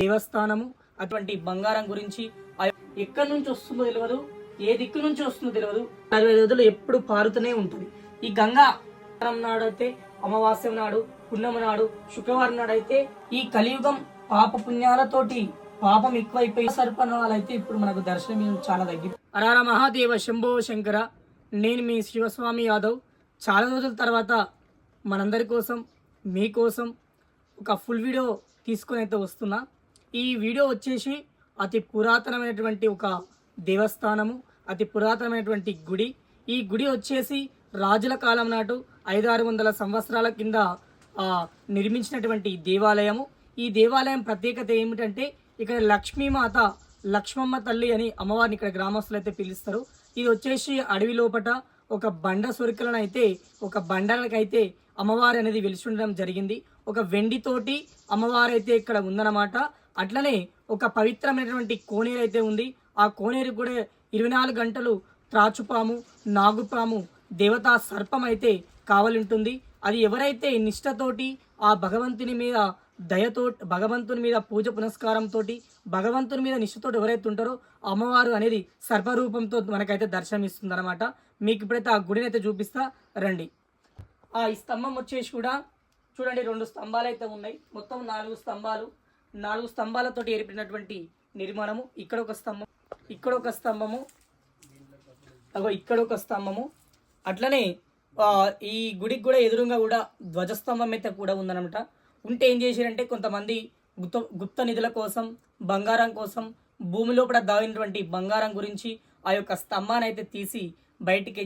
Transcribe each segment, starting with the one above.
దేవస్థానము అటువంటి బంగారం గురించి ఎక్కడి నుంచి వస్తుందో తెలియదు, ఏ దిక్కు నుంచి వస్తుందో తెలియదు. 40 రోజులు ఎప్పుడు పారుతూనే ఉంటుంది. ఈ గంగా నాడైతే అమావాస్యం నాడు, పున్నమ నాడు, శుక్రవారం నాడు అయితే ఈ కలియుగం పాప పుణ్యాలతోటి పాపం ఎక్కువైపోయి సర్పణాలైతే ఇప్పుడు మనకు దర్శనం చాలా తగ్గింది. అరార మహాదేవ శంభో శంకర. నేను మీ శివస్వామి యాదవ్. చాలా రోజుల తర్వాత మనందరి కోసం మీకోసం ఒక ఫుల్ వీడియో తీసుకొని అయితే వస్తున్నా. ఈ వీడియో వచ్చేసి అతి పురాతనమైనటువంటి ఒక దేవస్థానము, అతి పురాతనమైనటువంటి గుడి. ఈ గుడి వచ్చేసి రాజుల కాలం నాటు 500-600 సంవత్సరాల కింద నిర్మించినటువంటి దేవాలయము. ఈ దేవాలయం ప్రత్యేకత ఏమిటంటే ఇక్కడ లక్ష్మీమాత, లక్ష్మమ్మ తల్లి అని అమ్మవారిని ఇక్కడ గ్రామస్తులు అయితే పిలుస్తారు. ఇది వచ్చేసి అడవి లోపట ఒక బండ సొరికలను అయితే ఒక బండలకైతే అమ్మవారి అనేది వెలిసి ఉండడం జరిగింది. ఒక వెండితోటి అమ్మవారు అయితే ఇక్కడ ఉందన్నమాట. అట్లనే ఒక పవిత్రమైనటువంటి కోనేరు అయితే ఉంది. ఆ కోనేరు కూడా 24 గంటలు త్రాచుపాము, నాగుపాము, దేవతా సర్పం అయితే కావాలంటుంది. అది ఎవరైతే నిష్ఠతోటి ఆ భగవంతుని మీద దయతో, భగవంతుని మీద పూజ పునస్కారంతో, భగవంతుని మీద నిష్ఠతోటి ఎవరైతే ఉంటారో అమ్మవారు అనేది సర్పరూపంతో మనకైతే దర్శనం ఇస్తుంది అనమాట. మీకు ఇప్పుడైతే ఆ గుడిని అయితే చూపిస్తా రండి. ఈ స్తంభం వచ్చేసి కూడా చూడండి, 2 స్తంభాలు అయితే ఉన్నాయి. మొత్తం 4 స్తంభాలు, 4 స్తంభాలతోటి ఏర్పడినటువంటి నిర్మాణము. ఇక్కడ ఒక స్తంభం, ఇక్కడ ఒక స్తంభము, ఇక్కడ ఒక స్తంభము. అట్లనే ఈ గుడికి కూడా ఎదురుగా కూడా ధ్వజస్తంభం అయితే కూడా ఉందన్నమాట. ఉంటే ఏం చేశారంటే కొంతమంది గుప్త నిధుల కోసం, బంగారం కోసం, భూమి లోపల దాగినటువంటి బంగారం గురించి ఆ యొక్క స్తంభాన్ని అయితే తీసి బయటికి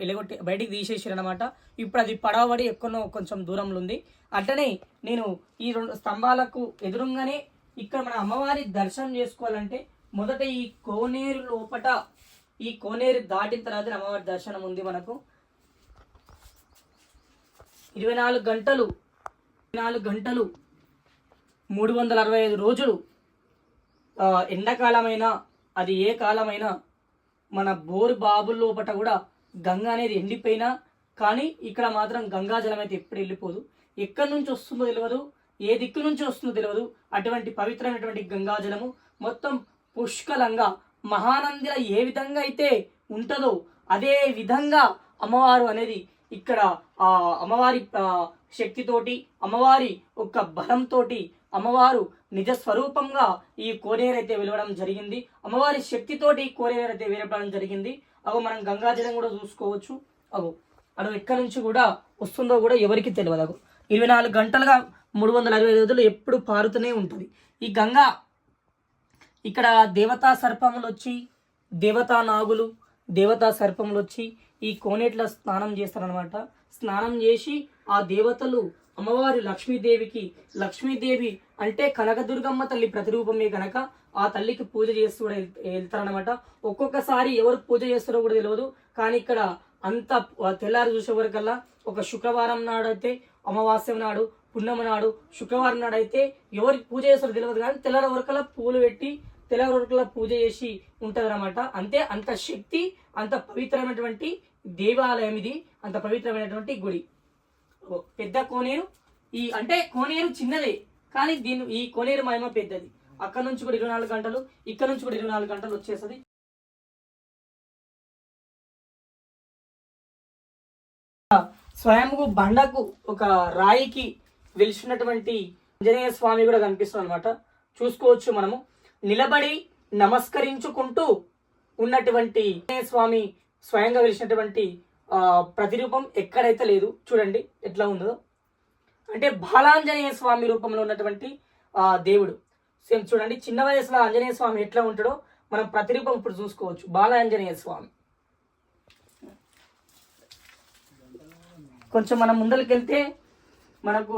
ఎలగొట్టి బయటికి తీసేసారనమాట. ఇప్పుడు అది పడవబడి ఎక్కడో కొంచెం దూరంలో ఉంది. అట్లనే నేను ఈ 2 స్తంభాలకు ఎదురుగానే ఇక్కడ మన అమ్మవారి దర్శనం చేసుకోవాలంటే మొదట ఈ కోనేరు లోపట, ఈ కోనేరు దాటిన తర్వాత అమ్మవారి దర్శనం ఉంది మనకు. 24 గంటలు 365 రోజులు, ఎండాకాలమైనా అది ఏ కాలమైనా మన బోరు బాబుల లోపట కూడా గంగ అనేది ఎండిపోయినా కానీ ఇక్కడ మాత్రం గంగాజలం అయితే ఎప్పుడు వెళ్ళిపోదు. ఎక్కడి నుంచి వస్తుందో తెలియదు, ఏ దిక్కు నుంచి వస్తుందో తెలియదు. అటువంటి పవిత్రమైనటువంటి గంగాజలము మొత్తం పుష్కలంగా మహానందిలో ఏ విధంగా అయితే ఉంటుందో అదే విధంగా అమ్మవారు అనేది ఇక్కడ అమ్మవారి శక్తితోటి, అమ్మవారి ఒక బలంతో అమ్మవారు నిజ స్వరూపంగా ఈ కోనేరు అయితే వెలవడం జరిగింది. అమ్మవారి శక్తితోటి ఈ కోనేరు అయితే వెలవడం జరిగింది. మనం గంగాజలం కూడా చూసుకోవచ్చు. అడు ఎక్కడి నుంచి కూడా వస్తుందో కూడా ఎవరికి తెలియదు. 24 గంటలుగా 365 రోజులు ఎప్పుడు పారుతూనే ఉంటుంది. ఈ గంగా ఇక్కడ దేవతా సర్పములు వచ్చి, దేవతా నాగులు, దేవతా సర్పములు వచ్చి ఈ కోనేట్లో స్నానం చేస్తారనమాట. స్నానం చేసి ఆ దేవతలు అమ్మవారి లక్ష్మీదేవి అంటే కనకదుర్గమ్మ తల్లి ప్రతిరూపమే కనుక ఆ తల్లికి పూజ చేస్తూ కూడా వెళ్తారనమాట. ఒక్కొక్కసారి ఎవరు పూజ చేస్తారో కూడా తెలియదు. కానీ ఇక్కడ అంత తెల్లారి చూసే వరకల్లా ఒక శుక్రవారం నాడు అయితే, అమావాస్యం నాడు, పున్నమ నాడు, శుక్రవారం నాడు అయితే ఎవరికి పూజ చేస్తారో తెలియదు. కానీ తెల్లారి వరకల్లా పూలు పెట్టి తెల్లారి వరకల్లా పూజ చేసి ఉంటుంది అనమాట. అంతే, అంత శక్తి, అంత పవిత్రమైనటువంటి దేవాలయం ఇది, అంత పవిత్రమైనటువంటి గుడి. పెద్ద కోనేరు. అంటే కోనేరు చిన్నదే కానీ ఈ కోనేరు మహిమ పెద్దది. అక్కడ నుంచి కూడా 24 గంటలు, ఇక్కడ నుంచి కూడా 24 గంటలు వచ్చేస్తుంది. స్వయంగా బండకు ఒక రాయికి వెలిసినటువంటి ఆంజనేయ స్వామి కూడా కనిపిస్తుంది అనమాట. చూసుకోవచ్చు మనము. నిలబడి నమస్కరించుకుంటూ ఉన్నటువంటి ఆంజనేయ స్వామి స్వయంగా వెలిసినటువంటి ప్రతిరూపం ఎక్కడైతే లేదు. చూడండి ఎట్లా ఉందో. అంటే బాలాంజనేయ స్వామి రూపంలో ఉన్నటువంటి దేవుడు. సేమ్ చూడండి, చిన్న వయసులో ఆంజనేయ స్వామి ఎట్లా ఉంటాడో మనం ప్రతిరూపం ఇప్పుడు చూసుకోవచ్చు. బాలాంజనేయ స్వామి. కొంచెం మనం ముందరికి వెళ్తే మనకు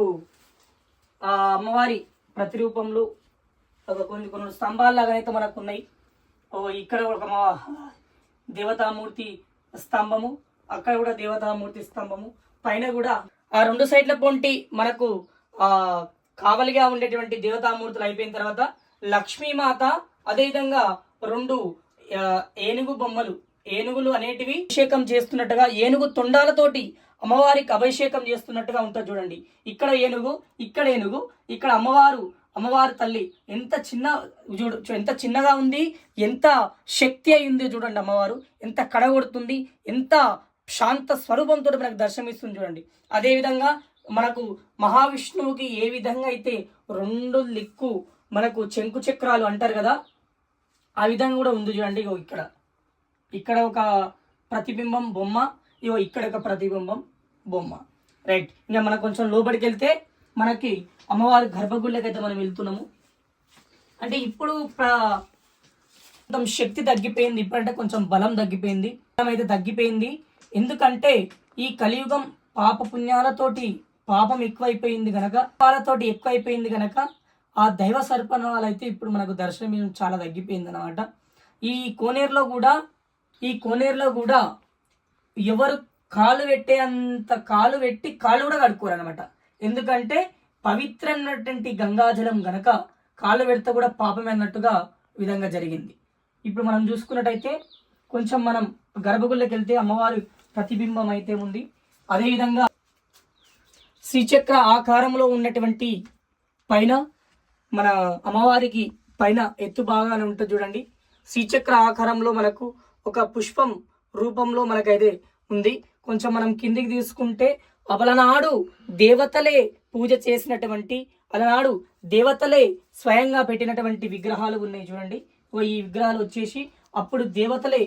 ఆ అమ్మవారి ప్రతిరూపంలో కొన్ని స్తంభాల్లాగానైతే మనకు ఉన్నాయి. ఇక్కడ ఒక దేవతామూర్తి స్తంభము, అక్కడ కూడా దేవతామూర్తి స్తంభము, పైన కూడా ఆ 2 సైడ్ల పొంటి మనకు కావలిగా ఉండేటువంటి దేవతామూర్తులు అయిపోయిన తర్వాత లక్ష్మీమాత, అదేవిధంగా 2 ఏనుగు బొమ్మలు, ఏనుగులు అనేటివి అభిషేకం చేస్తున్నట్టుగా, ఏనుగు తొండాలతోటి అమ్మవారికి అభిషేకం చేస్తున్నట్టుగా ఉంటుంది చూడండి. ఇక్కడ ఏనుగు, ఇక్కడ ఏనుగు, ఇక్కడ అమ్మవారు అమ్మవారి తల్లి ఎంత ఎంత చిన్నగా ఉంది, ఎంత శక్తి అయింది చూడండి. అమ్మవారు ఎంత కడగొడుతుంది, ఎంత శాంత స్వరూపంతో మనకు దర్శనమిస్తుంది చూడండి. అదేవిధంగా మనకు మహావిష్ణువుకి ఏ విధంగా అయితే 2 దిక్కు మనకు చెంకు చక్రాలు అంటారు కదా, ఆ విధంగా కూడా ఉంది చూడండి. ఇగో ఇక్కడ ఒక ప్రతిబింబం బొమ్మ, ఇగో ఇక్కడ ఒక ప్రతిబింబం బొమ్మ. రైట్, ఇంకా మనం కొంచెం లోపలికి వెళ్తే మనకి అమ్మవారి గర్భగుడిలోకి అయితే మనం వెళ్తున్నాము. అంటే ఇప్పుడు కొంచెం శక్తి తగ్గిపోయింది, ఇప్పుడంటే కొంచెం బలం తగ్గిపోయింది, బలం అయితే తగ్గిపోయింది. ఎందుకంటే ఈ కలియుగం పాప పుణ్యాలతోటి పాపం ఎక్కువైపోయింది కనుక, పాలతోటి ఎక్కువైపోయింది కనుక ఆ దైవ సర్పణాలు అయితే ఇప్పుడు మనకు దర్శనం చాలా తగ్గిపోయింది అనమాట. ఈ కోనేరులో కూడా ఎవరు కాలు పెట్టి కాళ్ళు కూడా కడుక్కోరు అనమాట. ఎందుకంటే పవిత్రమైనటువంటి గంగాజలం గనక కాళ్ళు పెడితే కూడా పాపమే అన్నట్టుగా విధంగా జరిగింది. ఇప్పుడు మనం చూసుకున్నట్టయితే కొంచెం మనం గర్భగుడిలోకి వెళ్తే అమ్మవారి ప్రతిబింబం అయితే ఉంది. అదేవిధంగా శ్రీచక్ర ఆకారంలో ఉన్నటువంటి పైన మన అమ్మవారికి పైన ఎత్తు బాగానే ఉంటుంది చూడండి. శ్రీచక్ర ఆకారంలో మనకు ఒక పుష్పం రూపంలో మనకైతే ఉంది. కొంచెం మనం కిందికి తీసుకుంటే అలనాడు దేవతలే పూజ చేసినటువంటి, అలనాడు దేవతలే స్వయంగా పెట్టినటువంటి విగ్రహాలు ఉన్నాయి చూడండి. ఈ విగ్రహాలు వచ్చేసి అప్పుడు దేవతలే,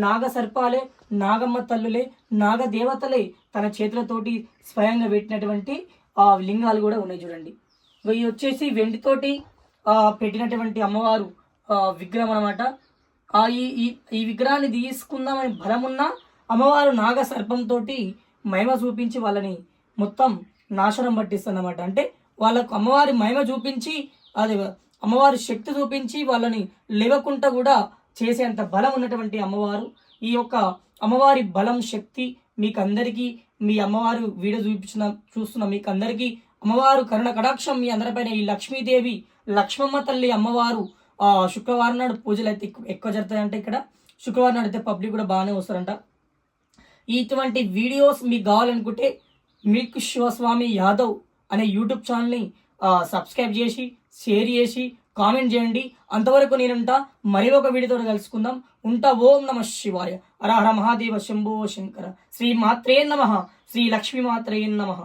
నాగ సర్పాలే, నాగమ్మ తల్లులే, నాగ దేవతలే తన చేతులతోటి స్వయంగా పెట్టినటువంటి లింగాలు కూడా ఉన్నాయి చూడండి. ఇవి వచ్చేసి వెండితోటి పెట్టినటువంటి అమ్మవారు విగ్రహం అనమాట. ఈ విగ్రహాన్ని తీసుకుందామని బలమున్న అమ్మవారు నాగ సర్పంతో మహిమ చూపించి వాళ్ళని మొత్తం నాశనం పట్టిస్తుందన్నమాట. అంటే వాళ్ళకు అమ్మవారి మహిమ చూపించి, అది అమ్మవారి శక్తి చూపించి వాళ్ళని లేవకుండా కూడా చేసేంత బలం ఉన్నటువంటి అమ్మవారు. ఈ యొక్క అమ్మవారి బలం, శక్తి మీకు అందరికీ, మీ అమ్మవారు వీడియో చూస్తున్న మీకు అందరికీ అమ్మవారు కరుణ కటాక్షం మీ అందరిపైన. ఈ లక్ష్మీదేవి, లక్ష్మమ్మ తల్లి అమ్మవారు శుక్రవారం నాడు పూజలు అయితే ఎక్కువ జరుగుతాయంటే ఇక్కడ శుక్రవారం నాడు అయితే పబ్లిక్ కూడా బాగానే వస్తారంట. ఇటువంటి వీడియోస్ మీకు కావాలనుకుంటే మిల్క్ శివస్వామి యాదవ్ అనే యూట్యూబ్ ఛానల్ని సబ్స్క్రైబ్ చేసి, షేర్ చేసి, కామెంట్ చేయండి. అంతవరకు నేనుంటా, మరి ఒక వీడియోతో కలుసుకుందాం. ఉంటా. ఓం నమ శివాయ. హర హర మహాదేవ శంభో శంకర. శ్రీ మాత్రే నమః. శ్రీ లక్ష్మీ మాత్రే నమః.